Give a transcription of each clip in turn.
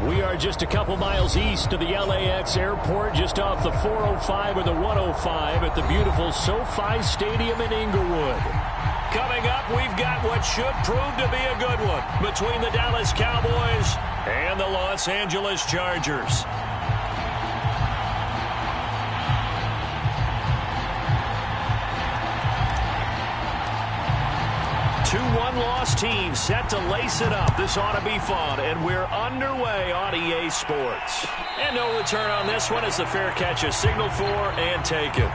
We are just a couple miles east of the LAX airport, just off the 405 or the 105 at the beautiful SoFi Stadium in Inglewood. Coming up, we've got what should prove to be a good one between the Dallas Cowboys and the Los Angeles Chargers. 2-1 loss team set to lace it up. This ought to be fun, and we're underway on EA Sports. And no return on this one as the fair catch is signaled for and taken.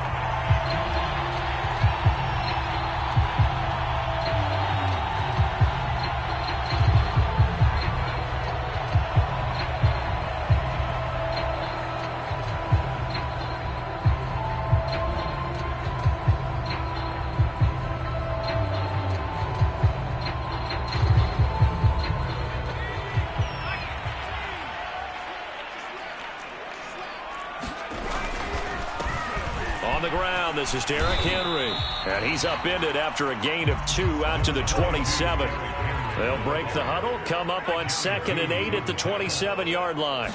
This is Derrick Henry, and he's upended after a gain of 2 out to the 27. They'll break the huddle, come up on 2nd and 8 at the 27-yard line.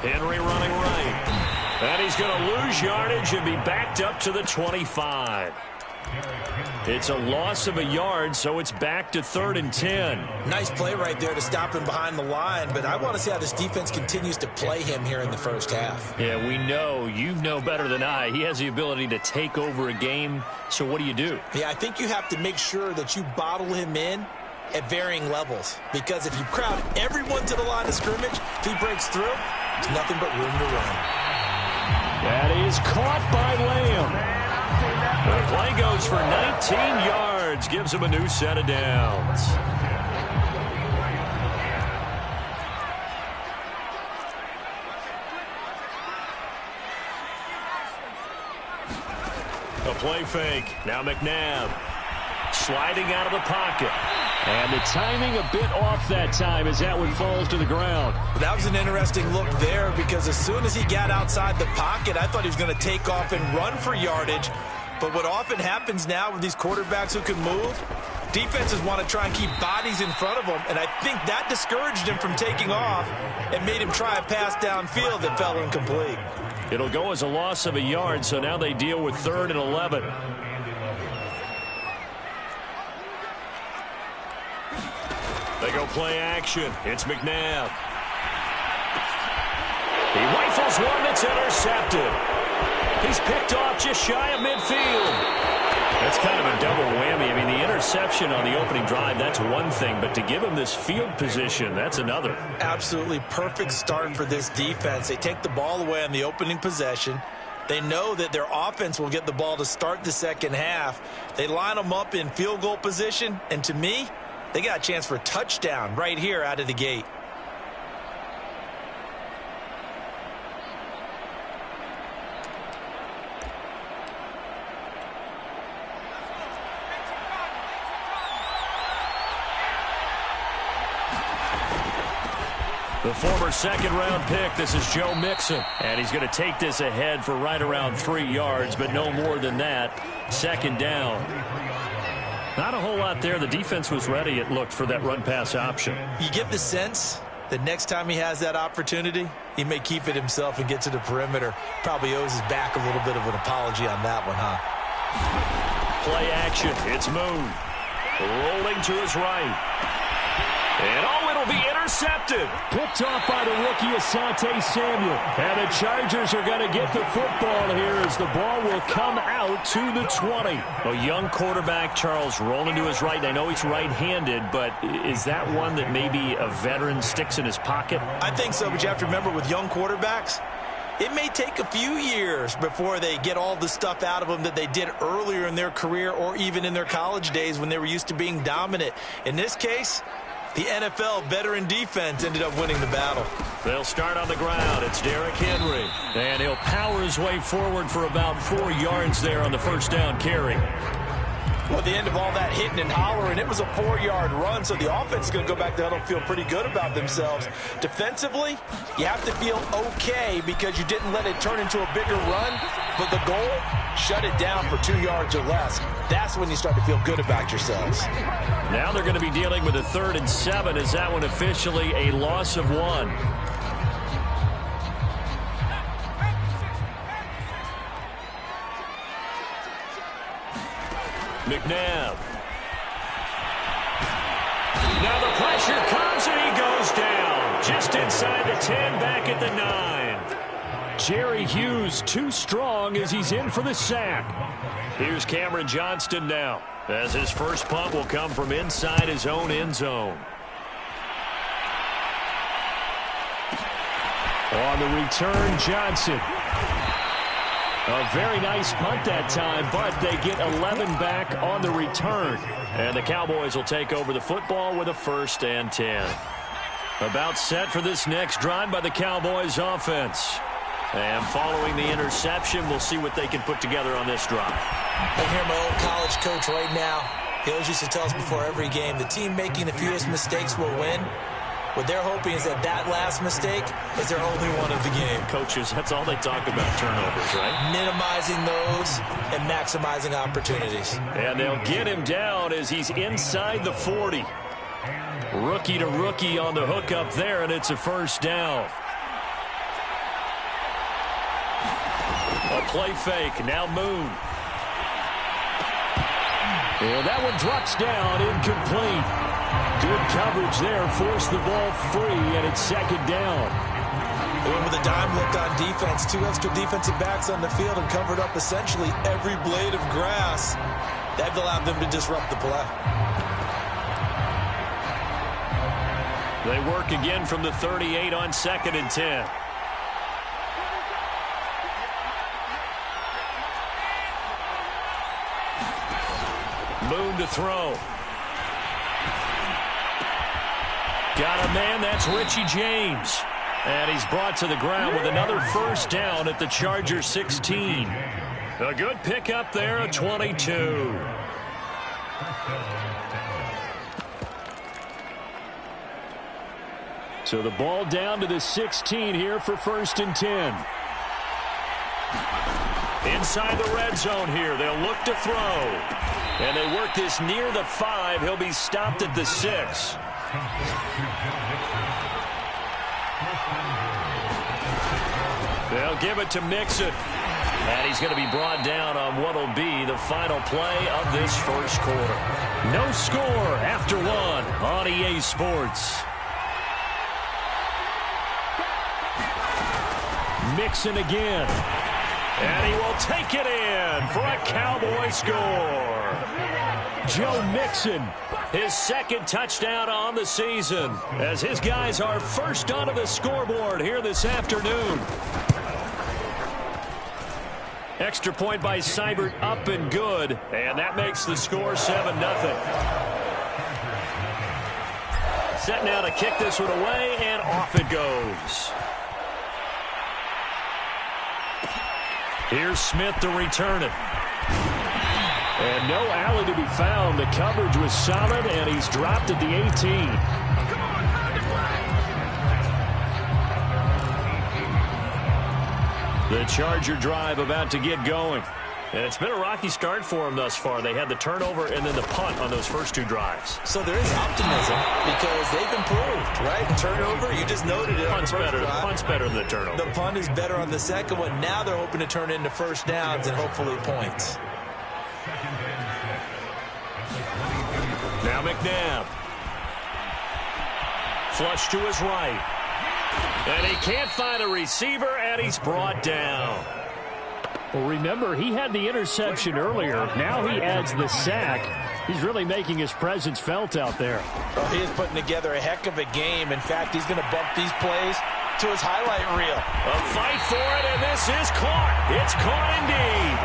Henry running right, and he's going to lose yardage and be backed up to the 25. It's a loss of a yard, so it's back to 3rd and 10. Nice play right there to stop him behind the line, but I want to see how this defense continues to play him here in the first half. Yeah, we know. You know better than I. He has the ability to take over a game, so what do you do? Yeah, I think you have to make sure that you bottle him in at varying levels, because if you crowd everyone to the line of scrimmage, if he breaks through, there's nothing but room to run. That is caught by Lamb. The play goes for 19 yards, gives him a new set of downs. A play fake. Now McNabb sliding out of the pocket. And the timing a bit off that time as that one falls to the ground. That was an interesting look there, because as soon as he got outside the pocket, I thought he was going to take off and run for yardage. But what often happens now with these quarterbacks who can move, defenses want to try and keep bodies in front of them, and I think that discouraged him from taking off and made him try a pass downfield that fell incomplete. It'll go as a loss of a yard, so now they deal with 3rd and 11. They go play action. It's McNabb. He rifles one that's intercepted. He's picked off just shy of midfield. That's kind of a double whammy. I mean, the interception on the opening drive, that's one thing, but to give him this field position, that's another. Absolutely perfect start for this defense. They take the ball away on the opening possession. They know that their offense will get the ball to start the second half. They line them up in field goal position, and to me, they got a chance for a touchdown right here out of the gate. The former 2nd-round pick, this is Joe Mixon. And he's going to take this ahead for right around 3 yards, but no more than that. 2nd down. Not a whole lot there. The defense was ready, it looked, for that run-pass option. You get the sense that next time he has that opportunity, he may keep it himself and get to the perimeter. Probably owes his back a little bit of an apology on that one, huh? Play action. It's Moon. Rolling to his right. And it'll be intercepted. Picked off by the rookie Asante Samuel. And the Chargers are going to get the football here as the ball will come out to the 20. A young quarterback, Charles, rolling to his right. I know he's right-handed, but is that one that maybe a veteran sticks in his pocket? I think so, but you have to remember with young quarterbacks, it may take a few years before they get all the stuff out of them that they did earlier in their career or even in their college days when they were used to being dominant. In this case, the NFL veteran defense ended up winning the battle. They'll start on the ground. It's Derrick Henry. And he'll power his way forward for about 4 yards there on the first down carry. Well, at the end of all that hitting and hollering, it was a 4-yard run, so the offense is going to go back to huddle and feel pretty good about themselves. Defensively, you have to feel okay because you didn't let it turn into a bigger run, but the goal, shut it down for 2 yards or less. That's when you start to feel good about yourselves. Now they're going to be dealing with a 3rd and 7. Is that one officially a loss of 1? McNabb. Now the pressure comes and he goes down. Just inside the 10, back at the 9. Jerry Hughes too strong as he's in for the sack. Here's Cameron Johnston now, as his first punt will come from inside his own end zone. On the return, Johnson. A very nice punt that time, but they get 11 back on the return. And the Cowboys will take over the football with a 1st and 10. About set for this next drive by the Cowboys offense. And following the interception, we'll see what they can put together on this drive. I hear my old college coach right now. He always used to tell us before every game, the team making the fewest mistakes will win. What they're hoping is that last mistake is their only one of the game. Coaches, that's all they talk about, turnovers, right? Minimizing those and maximizing opportunities. And they'll get him down as he's inside the 40. Rookie to rookie on the hook up there, and it's a 1st down. A play fake, now Moon. And that one drops down, incomplete. Good coverage there, forced the ball free, and it's 2nd down. They went with a dime look on defense. 2 extra defensive backs on the field and covered up essentially every blade of grass. That allowed them to disrupt the play. They work again from the 38 on 2nd and 10. Moon to throw. Got a man, that's Richie James. And he's brought to the ground with another 1st down at the Chargers 16. A good pickup there, a 22. So the ball down to the 16 here for 1st and 10. Inside the red zone here, they'll look to throw. And they work this near the 5. He'll be stopped at the 6. They'll give it to Mixon. And he's going to be brought down on what will be the final play of this 1st quarter. No score after 1 on EA Sports. Mixon again. And he will take it in for a Cowboy score. Joe Mixon, his 2nd touchdown on the season, as his guys are first onto the scoreboard here this afternoon. Extra point by Seibert, up and good, and that makes the score 7-0. Set now to kick this one away, and off it goes. Here's Smith to return it. And no alley to be found. The coverage was solid, and he's dropped at the 18. The Charger drive about to get going. And it's been a rocky start for them thus far. They had the turnover and then the punt on those first 2 drives. So there is optimism because they've improved, right? Turnover, you just noted it. Punt's better than the turnover. The punt is better on the second one. Now they're hoping to turn into 1st downs and hopefully points. Now McNabb. Flush to his right. And he can't find a receiver, and he's brought down. Well, remember, he had the interception earlier. Now he adds the sack. He's really making his presence felt out there. Well, he is putting together a heck of a game. In fact, he's going to bump these plays to his highlight reel. A fight for it, and this is caught. It's caught indeed.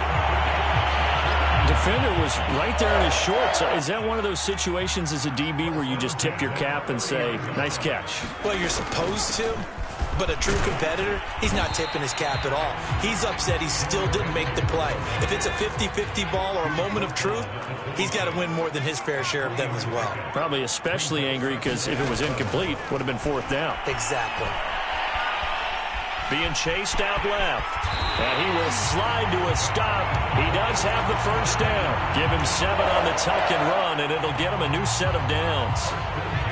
Defender was right there in his shorts. Is that one of those situations as a DB where you just tip your cap and say, nice catch? Well, you're supposed to, but a true competitor, he's not tipping his cap at all. He's upset he still didn't make the play. If it's a 50-50 ball or a moment of truth, he's got to win more than his fair share of them as well. Probably especially angry because if it was incomplete, would have been 4th down. Exactly. being chased out left. And he will slide to a stop. He does have the first down. Give him 7 on the tuck and run, and it'll get him a new set of downs.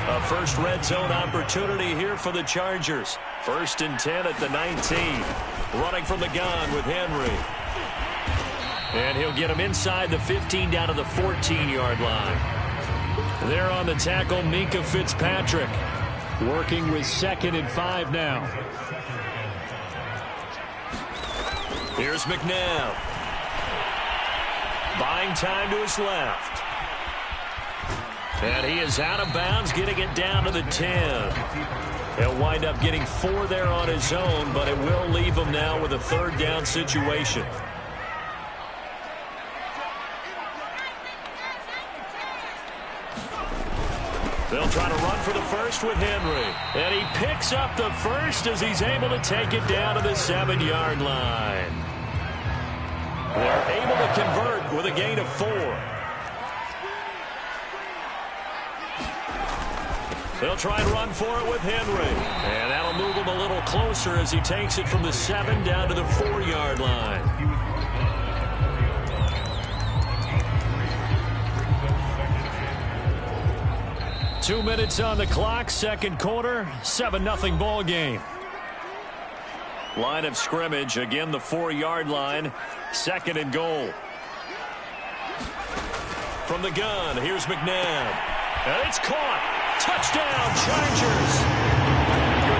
A first red zone opportunity here for the Chargers. 1st and 10 at the 19. Running from the gun with Henry. And he'll get him inside the 15 down to the 14-yard line. There on the tackle, Minka Fitzpatrick. Working with 2nd and 5 now. Here's McNabb. Buying time to his left. And he is out of bounds, getting it down to the 10. He'll wind up getting 4 there on his own, but it will leave him now with a 3rd down situation. They'll try to run for the first with Henry. And he picks up the first as he's able to take it down to the 7-yard line. They're able to convert with a gain of 4. They'll try and run for it with Henry. And that'll move him a little closer as he takes it from the 7 down to the 4-yard line. Two minutes on the clock, second quarter, 7-0 ball game. Line of scrimmage, again the 4-yard line, 2nd and goal. From the gun, here's McNabb. And it's caught. Touchdown, Chargers.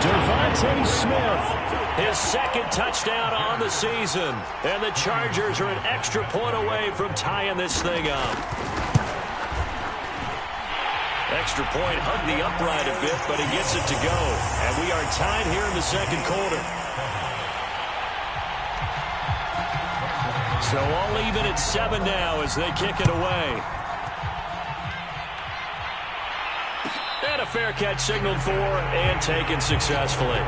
Devontae Smith, his 2nd touchdown on the season. And the Chargers are an extra point away from tying this thing up. Extra point, hugged the upright a bit, but he gets it to go. And we are tied here in the 2nd quarter. So all even at 7 now as they kick it away. And a fair catch signaled for and taken successfully.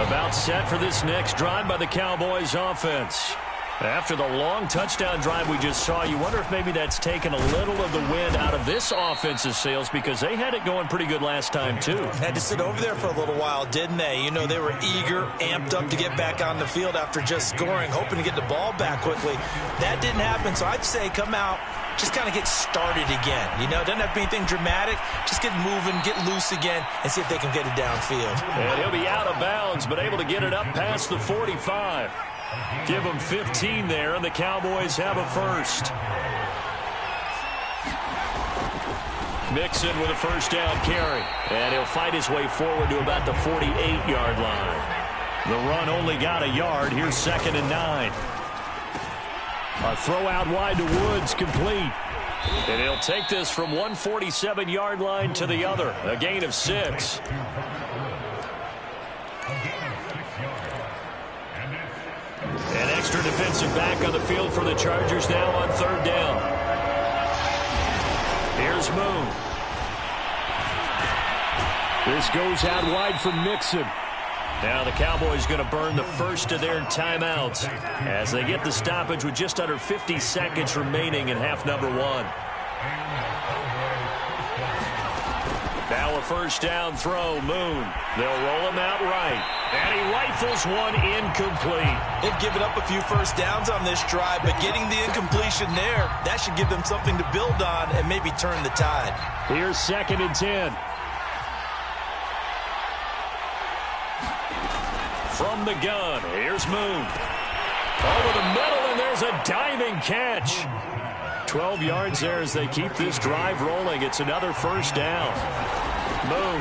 About set for this next drive by the Cowboys offense. After the long touchdown drive we just saw, you wonder if maybe that's taken a little of the wind out of this offense's sails because they had it going pretty good last time, too. Had to sit over there for a little while, didn't they? You know, they were eager, amped up to get back on the field after just scoring, hoping to get the ball back quickly. That didn't happen, so I'd say come out, just kind of get started again. You know, it doesn't have to be anything dramatic. Just get moving, get loose again, and see if they can get it downfield. And he'll be out of bounds, but able to get it up past the 45. Give them 15 there, and the Cowboys have a first. Mixon with a first down carry. And he'll fight his way forward to about the 48-yard line. The run only got a yard. Here's 2nd and 9. A throw out wide to Woods, complete. And he'll take this from 147-yard line to the other. A gain of 6. An extra defensive back on the field for the Chargers now on 3rd down. Here's Moon. This goes out wide for Mixon. Now the Cowboys going to burn the first of their timeouts as they get the stoppage with just under 50 seconds remaining in half number 1. Now a first down throw, Moon. They'll roll him out right. And he rifles one incomplete. They've given up a few first downs on this drive, but getting the incompletion there, that should give them something to build on and maybe turn the tide. Here's 2nd and 10. From the gun, here's Moon. Over the middle, and there's a diving catch. 12 yards there as they keep this drive rolling. It's another first down. Moon.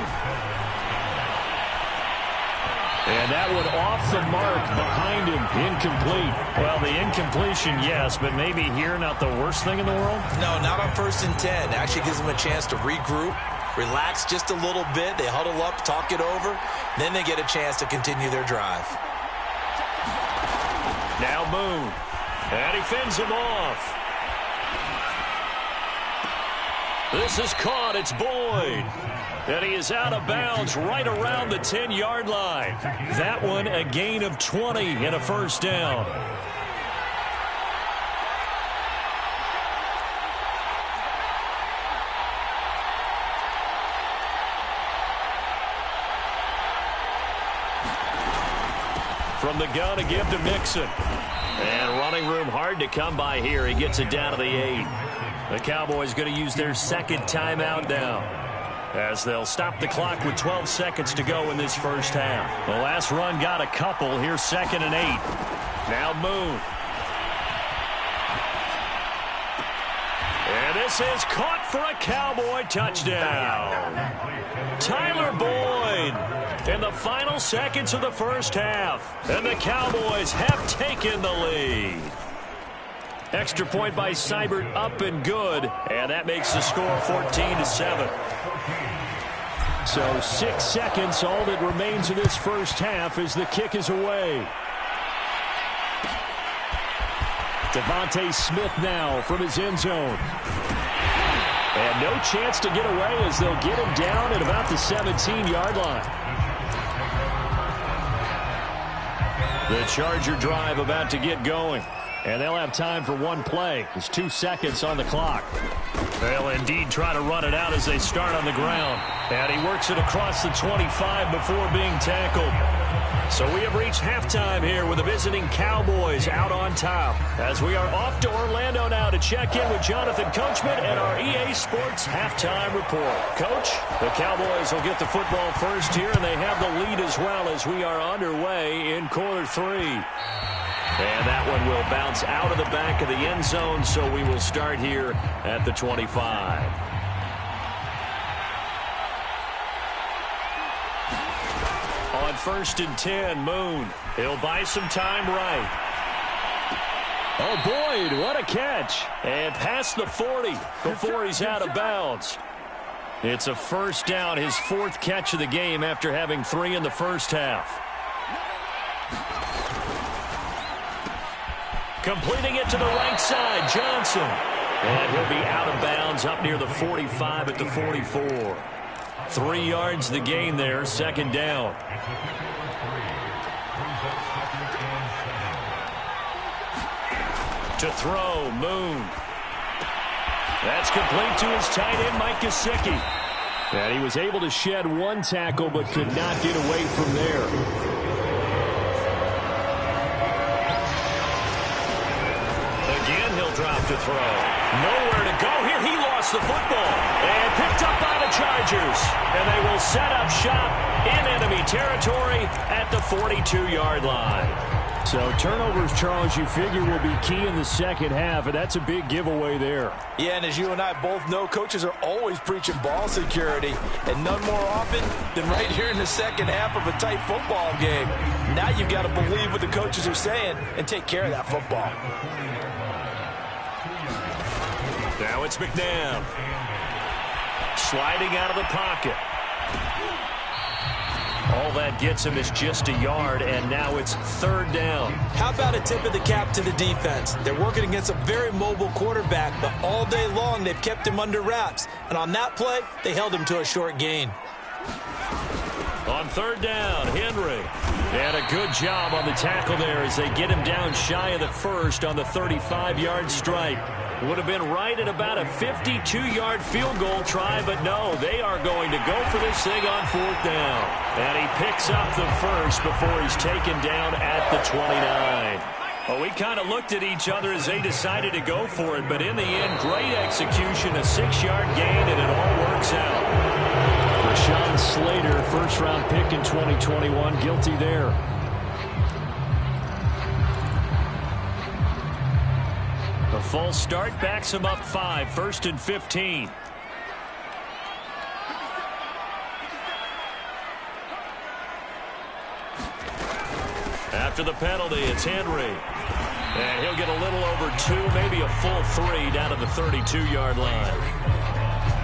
And that one off the mark behind him. Incomplete. Well, the incompletion, yes, but maybe here not the worst thing in the world? No, not on 1st and 10. Actually gives them a chance to regroup, relax just a little bit. They huddle up, talk it over. Then they get a chance to continue their drive. Now Moon. And he fends him off. This is caught. It's Boyd. And he is out of bounds right around the 10-yard line. That one a gain of 20 and a first down. from the gun to give to Mixon. And running room hard to come by here. He gets it down to the 8. The Cowboys going to use their second timeout now, as they'll stop the clock with 12 seconds to go in this first half. The last run got a couple. Here's 2nd and 8. Now Moon. And this is caught for a Cowboy touchdown. Tyler Boyd in the final seconds of the first half. And the Cowboys have taken the lead. Extra point by Seibert, up and good. And that makes the score 14-7. So 6 seconds, all that remains of this first half as the kick is away. Devontae Smith now from his end zone. And no chance to get away as they'll get him down at about the 17-yard line. The Charger drive about to get going. And they'll have time for one play. There's 2 seconds on the clock. They'll indeed try to run it out as they start on the ground. And he works it across the 25 before being tackled. So we have reached halftime here with the visiting Cowboys out on top. As we are off to Orlando now to check in with Jonathan Coachman and our EA Sports halftime report. Coach, the Cowboys will get the football first here, and they have the lead as well as we are underway in quarter 3. And that one will bounce out of the back of the end zone, so we will start here at the 25. On 1st and 10, Moon. He'll buy some time right. Oh, Boyd, what a catch. And past the 40 before he's out of bounds. It's a first down, his 4th catch of the game after having 3 in the first half. Completing it to the right side, Johnson. And he'll be out of bounds up near the 45 at the 44. 3 yards the gain there, 2nd down. To throw, Moon. That's complete to his tight end, Mike Gesicki. And he was able to shed 1 tackle but could not get away from there. Drop to throw. Nowhere to go here. He lost the football. And picked up by the Chargers. And they will set up shop in enemy territory at the 42-yard line. So turnovers, Charles, you figure will be key in the second half, and that's a big giveaway there. Yeah, and as you and I both know, coaches are always preaching ball security, and none more often than right here in the second half of a tight football game. Now you've got to believe what the coaches are saying and take care of that football. Now it's McNabb. Sliding out of the pocket. All that gets him is just a yard, and now it's 3rd down. How about a tip of the cap to the defense? They're working against a very mobile quarterback, but all day long they've kept him under wraps. And on that play, they held him to a short gain. On 3rd down, Henry. And a good job on the tackle there as they get him down shy of the 1st on the 35-yard strike. Would have been right at about a 52-yard field goal try, but no, they are going to go for this thing on 4th down. And he picks up the 1st before he's taken down at the 29. Well, we kind of looked at each other as they decided to go for it, but in the end, great execution, a 6-yard gain, and it all works out. Rashawn Slater, first-round pick in 2021, guilty there. The false start backs him up 5, 1st and 15. After the penalty, it's Henry. And he'll get a little over 2, maybe a full 3 down to the 32-yard line.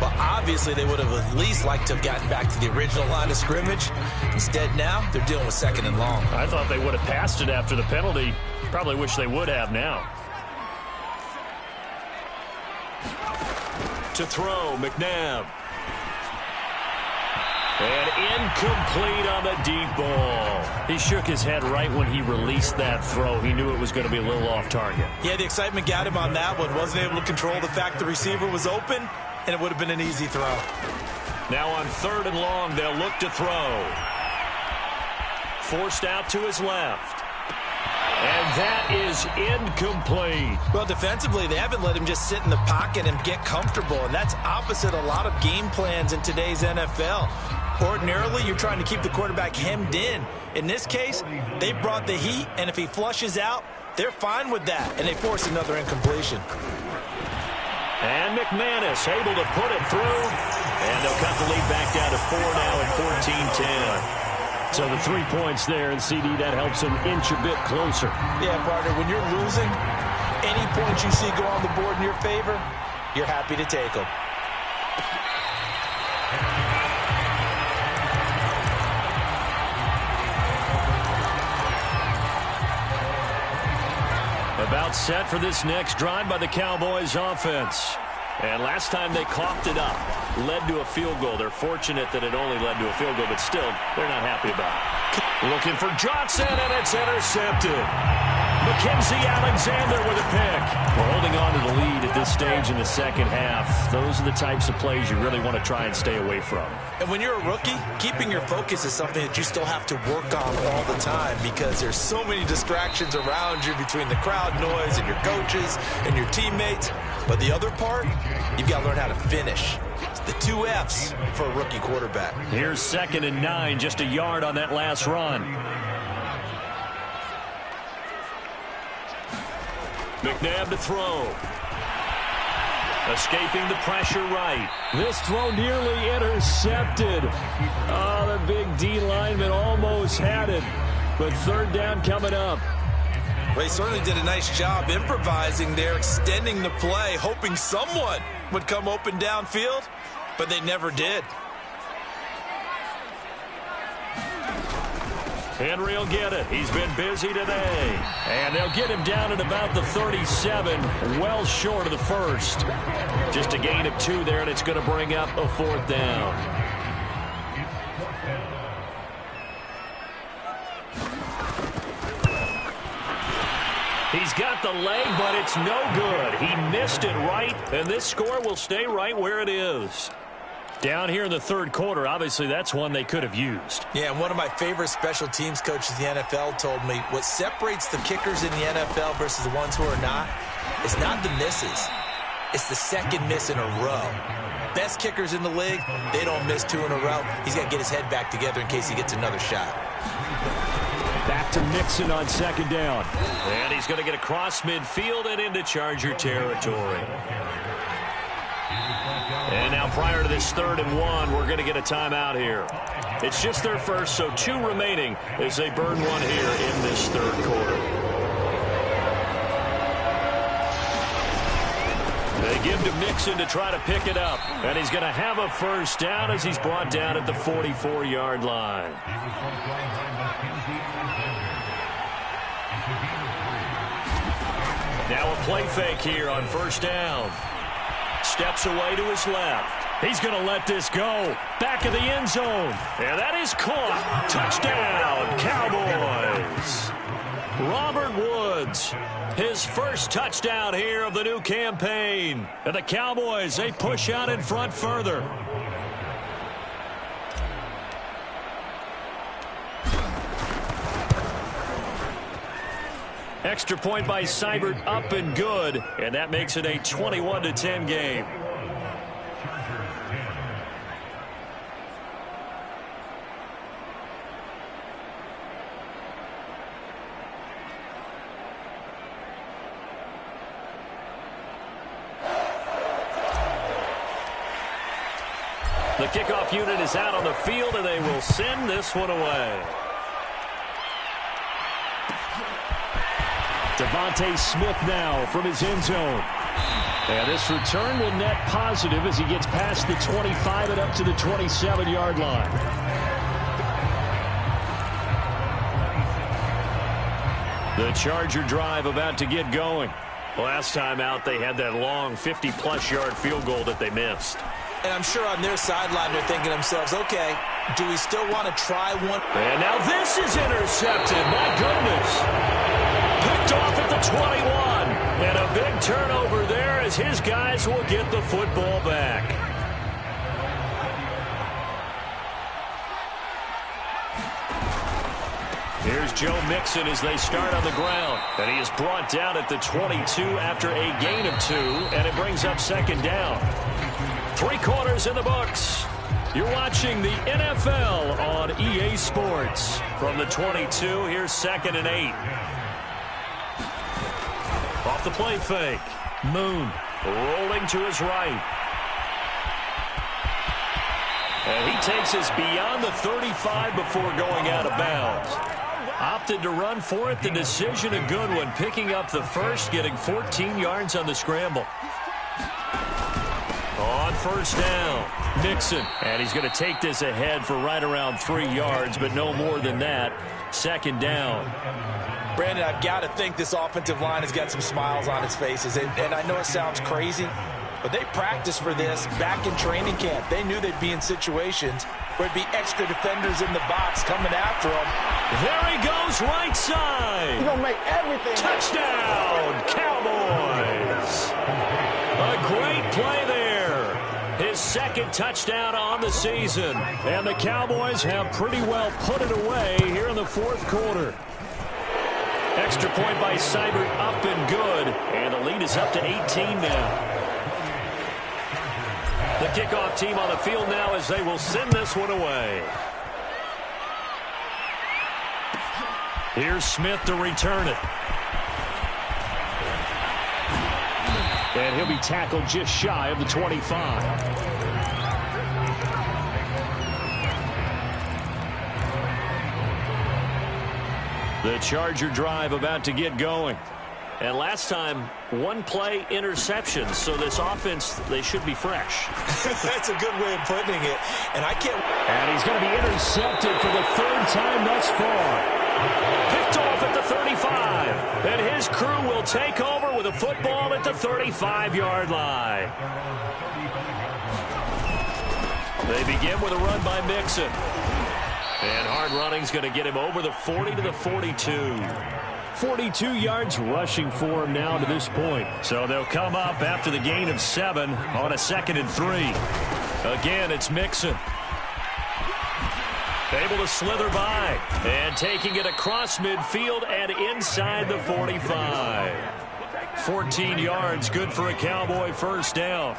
Well, obviously they would have at least liked to have gotten back to the original line of scrimmage. Instead now, they're dealing with 2nd and long. I thought they would have passed it after the penalty. Probably wish they would have now. To throw, McNabb. And incomplete on the deep ball. He shook his head right when he released that throw. He knew it was going to be a little off target. Yeah, the excitement got him on that one. Wasn't able to control the fact the receiver was open, and it would have been an easy throw. Now on 3rd and long, they'll look to throw. Forced out to his left. And that is incomplete. Well, defensively, they haven't let him just sit in the pocket and get comfortable, and that's opposite a lot of game plans in today's NFL. Ordinarily, you're trying to keep the quarterback hemmed in. In this case, they brought the heat, and if he flushes out, they're fine with that, and they force another incompletion. And McManus able to put it through, and they'll cut the lead back down to 4 now at 14-10. So the 3 points there, and CD, that helps them inch a bit closer. Yeah, partner, when you're losing, any points you see go on the board in your favor, you're happy to take them. About set for this next drive by the Cowboys offense. And last time they coughed it up, led to a field goal. They're fortunate that it only led to a field goal, but still, they're not happy about it. Looking for Johnson, and it's intercepted. Mackenzie Alexander with a pick. We're holding on to the lead at this stage in the second half. Those are the types of plays you really want to try and stay away from. And when you're a rookie, keeping your focus is something that you still have to work on all the time because there's so many distractions around you between the crowd noise and your coaches and your teammates. But the other part, you've got to learn how to finish. It's the 2 F's for a rookie quarterback. Here's 2nd and 9, just a yard on that last run. McNabb to throw. Escaping the pressure right. This throw nearly intercepted. Oh, the big D lineman almost had it. But 3rd down coming up. Well, he certainly did a nice job improvising there, extending the play, hoping someone would come open downfield, but they never did. Henry will get it. He's been busy today. And they'll get him down at about the 37, well short of the first. Just a gain of 2 there, and it's going to bring up a 4th down. He's got the leg, but it's no good. He missed it right, and this score will stay right where it is. Down here in the 3rd quarter, obviously that's one they could have used. Yeah, and one of my favorite special teams coaches in the NFL told me what separates the kickers in the NFL versus the ones who are not is not the misses. It's the 2nd miss in a row. Best kickers in the league, they don't miss 2 in a row. He's got to get his head back together in case he gets another shot. Back to Mixon on 2nd down. And he's going to get across midfield and into Charger territory. And now prior to this 3rd and 1, we're going to get a timeout here. It's just their first, so 2 remaining as they burn one here in this 3rd quarter. They give to Mixon to try to pick it up. And he's going to have a 1st down as he's brought down at the 44-yard line. Now a play fake here on 1st down. Steps away to his left. He's going to let this go. Back of the end zone. And that is caught. Touchdown, Cowboys. Robert Woods, his first touchdown here of the new campaign. And the Cowboys, they push out in front further. Extra point by Seibert, up and good, and that makes it a 21-10 game. The kickoff unit is out on the field, and they will send this one away. Devontae Smith now from his end zone. And this return will net positive as he gets past the 25 and up to the 27-yard line. The Charger drive about to get going. Last time out, they had that long 50-plus yard field goal that they missed. And I'm sure on their sideline they're thinking to themselves, okay, do we still want to try one? And now this is intercepted. My goodness. Picked off at the 21. And a big turnover there as his guys will get the football back. Here's Here's Joe Mixon as they start on the ground. And he is brought down at the 22 after a gain of 2, and it brings up second down. 3 quarters in the books. You're watching the NFL on EA Sports. From the 22, here's 2nd and 8. Off the play fake. Moon rolling to his right. And he takes us beyond the 35 before going out of bounds. Opted to run for it. The decision a good one. Picking up the first, getting 14 yards on the scramble. On first down, Mixon. And he's going to take this ahead for right around 3 yards, but no more than that. Second down. Brandon, I've got to think this offensive line has got some smiles on its faces. And I know it sounds crazy, but they practiced for this back in training camp. They knew they'd be in situations where it'd be extra defenders in the box coming after them. There he goes, right side. He's going to make everything. Touchdown, Cowboys. A great play there. His second touchdown on the season. And the Cowboys have pretty well put it away here in the fourth quarter. Extra point by Seibert, up and good. And the lead is up to 18 now. The kickoff team on the field now as they will send this one away. Here's Smith to return it. And he'll be tackled just shy of the 25. The Charger drive about to get going. And last time, 1 play interception. So this offense, they should be fresh. That's a good way of putting it. And I can't. And he's going to be intercepted for the 3rd time thus far. Picked off at the 35. And his crew will take over with a football at the 35-yard line. They begin with a run by Mixon. And hard running's going to get him over the 40 to the 42. 42 yards rushing for him now to this point. So they'll come up after the gain of 7 on a 2nd and 3. Again, it's Mixon. Able to slither by. And taking it across midfield and inside the 45. 14 yards, good for a Cowboy first down.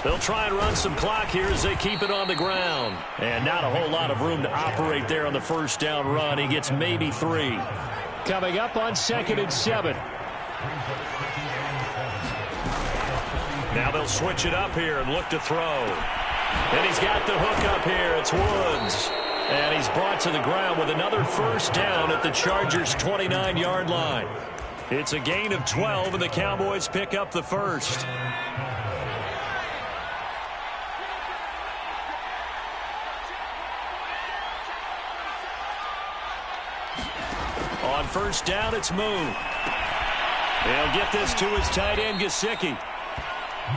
They'll try and run some clock here as they keep it on the ground. And not a whole lot of room to operate there on the first down run. He gets maybe 3. Coming up on 2nd and 7. Now they'll switch it up here and look to throw. And he's got the hook up here. It's Woods. And he's brought to the ground with another first down at the Chargers' 29-yard line. It's a gain of 12, and the Cowboys pick up the first. On first down, it's Moon. He'll get this to his tight end, Gesicki.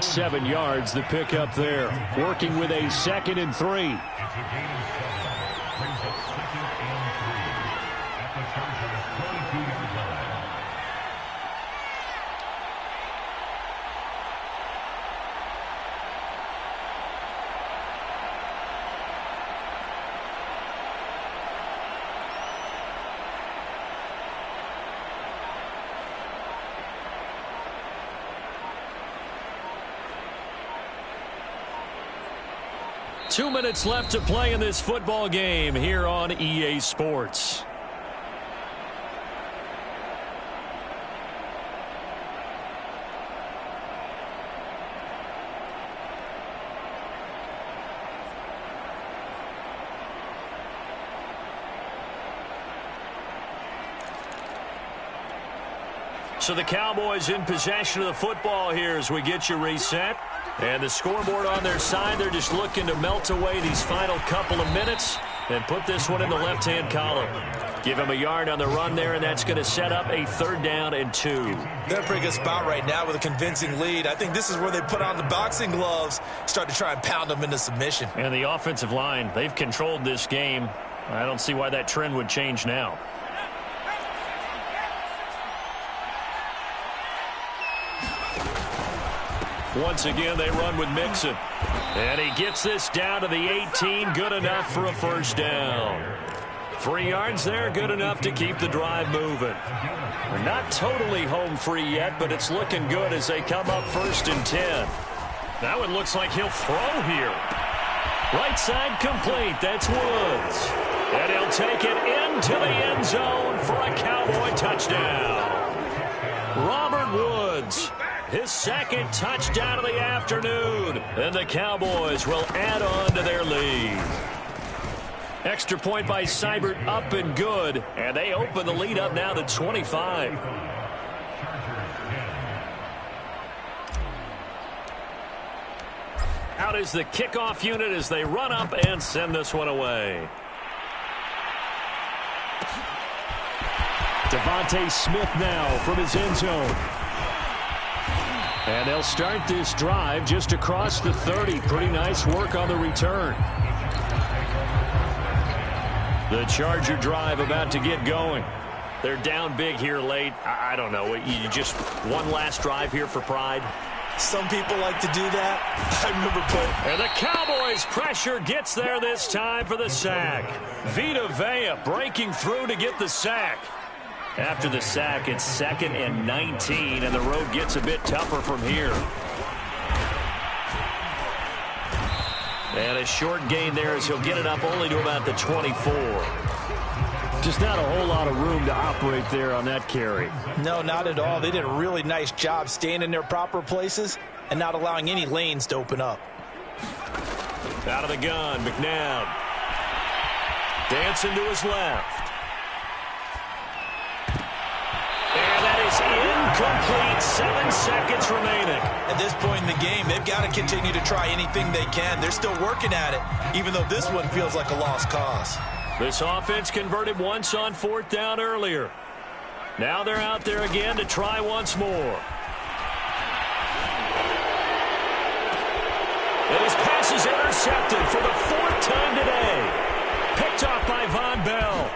7 yards, the pickup there. Working with a 2nd and 3. Two minutes left to play in this football game here on EA Sports. So the Cowboys in possession of the football here as we get you reset. And the scoreboard on their side, they're just looking to melt away these final couple of minutes and put this one in the left-hand column. Give him a yard on the run there, and that's going to set up a 3rd down and 2. They're in a pretty good spot right now with a convincing lead. I think this is where they put on the boxing gloves, start to try and pound them into submission. And the offensive line, they've controlled this game. I don't see why that trend would change now. Once again, they run with Mixon. And he gets this down to the 18, good enough for a first down. 3 yards there, good enough to keep the drive moving. They're not totally home free yet, but it's looking good as they come up 1st and 10. That one looks like he'll throw here. Right side complete, that's Woods. And he'll take it into the end zone for a Cowboy touchdown. Robert Woods, his 2nd touchdown of the afternoon. And the Cowboys will add on to their lead. Extra point by Seibert, up and good. And they open the lead up now to 25. Out is the kickoff unit as they run up and send this one away. Devontae Smith now from his end zone. And they'll start this drive just across the 30. Pretty nice work on the return. The Charger drive about to get going. They're down big here late. I don't know. You just one last drive here for pride. Some people like to do that. I remember putting. And the Cowboys' pressure gets there this time for the sack. Vita Vea breaking through to get the sack. After the sack, it's 2nd and 19, and the road gets a bit tougher from here. And a short gain there as he'll get it up only to about the 24. Just not a whole lot of room to operate there on that carry. No, not at all. They did a really nice job staying in their proper places and not allowing any lanes to open up. Out of the gun, McNabb. Dancing to his left. And that is incomplete. 7 seconds remaining. At this point in the game, they've got to continue to try anything they can. They're still working at it, even though this one feels like a lost cause. This offense converted once on 4th down earlier. Now they're out there again to try once more. And his pass is intercepted for the 4th time today. Picked off by Von Bell.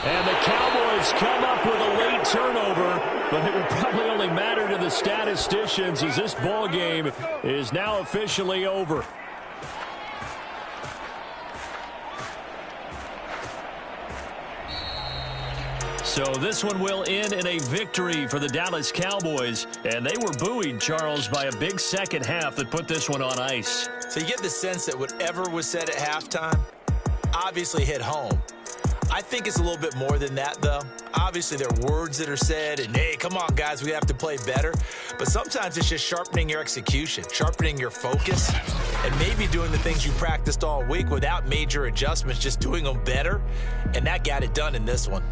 And the Cowboys come up with a late turnover, but it will probably only matter to the statisticians as this ball game is now officially over. So this one will end in a victory for the Dallas Cowboys. And they were buoyed, Charles, by a big second half that put this one on ice. So you get the sense that whatever was said at halftime obviously hit home. I think it's a little bit more than that, though. Obviously, there are words that are said, and, hey, come on, guys, we have to play better. But sometimes it's just sharpening your execution, sharpening your focus, and maybe doing the things you practiced all week without major adjustments, just doing them better. And that got it done in this one.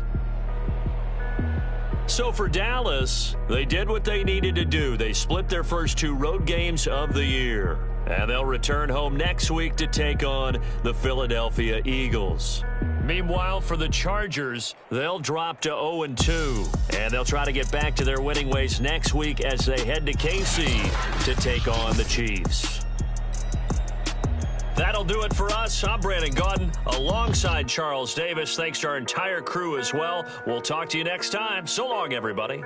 So for Dallas, they did what they needed to do. They split their first 2 road games of the year. And they'll return home next week to take on the Philadelphia Eagles. Meanwhile, for the Chargers, they'll drop to 0-2. And they'll try to get back to their winning ways next week as they head to KC to take on the Chiefs. That'll do it for us. I'm Brandon Gaudin alongside Charles Davis. Thanks to our entire crew as well. We'll talk to you next time. So long, everybody.